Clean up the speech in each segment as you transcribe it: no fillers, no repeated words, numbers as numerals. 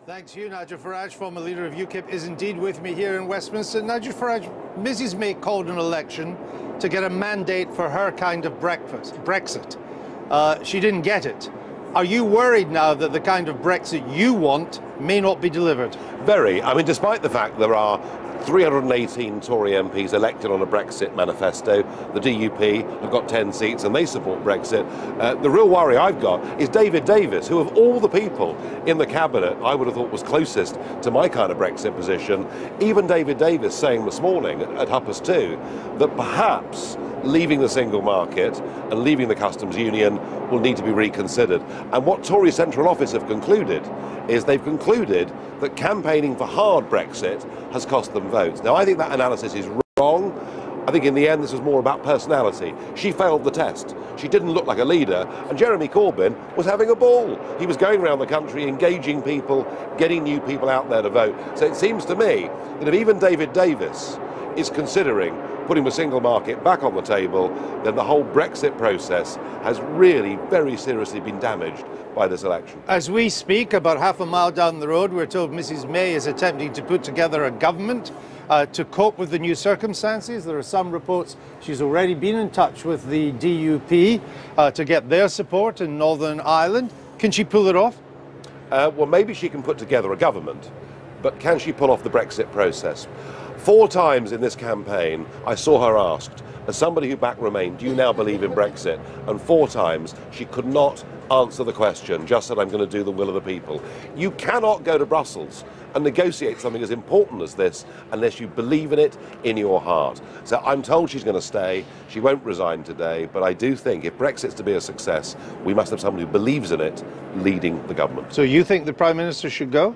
Thanks you, Nigel Farage, former leader of UKIP, is indeed with me here in Westminster. Nigel Farage, Mrs May called an election to get a mandate for her kind of Brexit. She didn't get it. Are you worried now that the kind of Brexit you want may not be delivered? Very. I mean, despite the fact there are 318 Tory MPs elected on a Brexit manifesto, the DUP have got 10 seats and they support Brexit. The real worry I've got is David Davis, who of all the people in the cabinet I would have thought was closest to my kind of Brexit position. Even David Davis saying this morning at 2:30 that perhaps leaving the single market and leaving the customs union will need to be reconsidered. And what Tory Central Office have concluded is they've concluded that campaigning for hard Brexit has cost them votes. Now, I think that analysis is wrong. I think in the end this was more about personality. She failed the test. She didn't look like a leader, and Jeremy Corbyn was having a ball. He was going around the country engaging people, getting new people out there to vote. So it seems to me that if even David Davis is considering putting the single market back on the table, then the whole Brexit process has really very seriously been damaged by this election. As we speak, about half a mile down the road, we're told Mrs May is attempting to put together a government to cope with the new circumstances. There are some reports she's already been in touch with the DUP to get their support in Northern Ireland. Can she pull it off? Well, maybe she can put together a government, but can she pull off the Brexit process? 4 times in this campaign, I saw her asked, as somebody who backed Remain, do you now believe in Brexit? And 4 times she could not answer the question, just said, I'm going to do the will of the people. You cannot go to Brussels and negotiate something as important as this unless you believe in it in your heart. So I'm told she's going to stay. She won't resign today, but I do think if Brexit's to be a success, we must have somebody who believes in it leading the government. So you think the Prime Minister should go?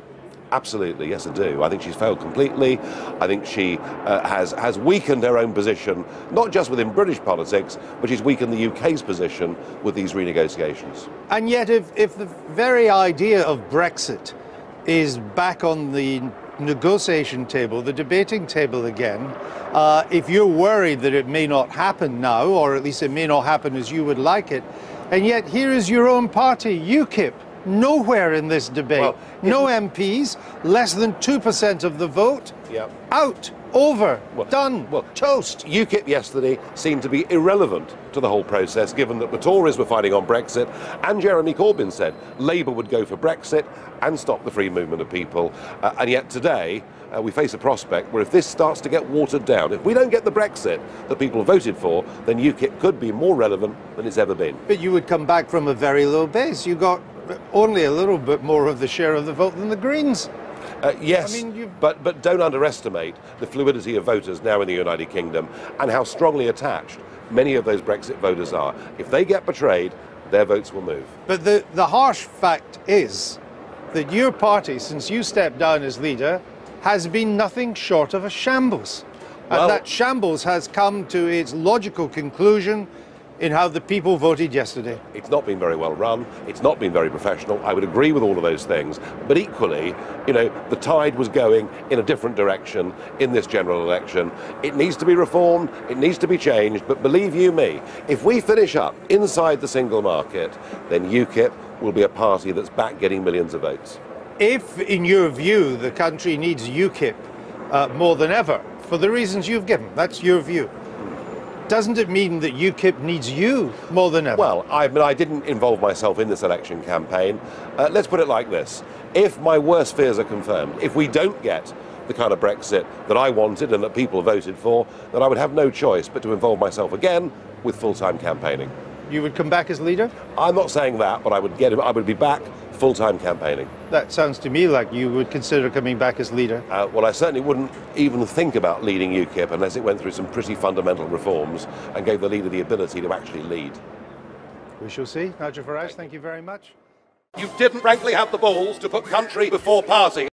Absolutely, yes I do. I think she's failed completely. I think she has weakened her own position, not just within British politics, but she's weakened the UK's position with these renegotiations. And yet if the very idea of Brexit is back on the negotiation table, the debating table again, if you're worried that it may not happen now, or at least it may not happen as you would like it, and yet here is your own party, UKIP, nowhere in this debate. Well, no MPs, less than 2% of the vote. Yep. Out, over, done, toast. UKIP yesterday seemed to be irrelevant to the whole process, given that the Tories were fighting on Brexit, and Jeremy Corbyn said Labour would go for Brexit and stop the free movement of people. And yet today, we face a prospect where if this starts to get watered down, if we don't get the Brexit that people voted for, then UKIP could be more relevant than it's ever been. But you would come back from a very low base. You got only a little bit more of the share of the vote than the Greens. Yes, I mean, but don't underestimate the fluidity of voters now in the United Kingdom and how strongly attached many of those Brexit voters are. If they get betrayed, their votes will move. But the harsh fact is that your party, since you stepped down as leader, has been nothing short of a shambles. And that shambles has come to its logical conclusion in how the people voted yesterday. It's not been very well run, it's not been very professional, I would agree with all of those things, but equally, you know, the tide was going in a different direction in this general election. It needs to be reformed, it needs to be changed, but believe you me, if we finish up inside the single market, then UKIP will be a party that's back getting millions of votes. If, in your view, the country needs UKIP more than ever, for the reasons you've given, that's your view, doesn't it mean that UKIP needs you more than ever? Well, I didn't involve myself in this election campaign. Let's put it like this. If my worst fears are confirmed, if we don't get the kind of Brexit that I wanted and that people voted for, then I would have no choice but to involve myself again with full-time campaigning. You would come back as leader? I'm not saying that, but I would be back full-time campaigning. That sounds to me like you would consider coming back as leader. Well, I certainly wouldn't even think about leading UKIP unless it went through some pretty fundamental reforms and gave the leader the ability to actually lead. We shall see. Nigel Farage, thank you very much. You didn't frankly have the balls to put country before party.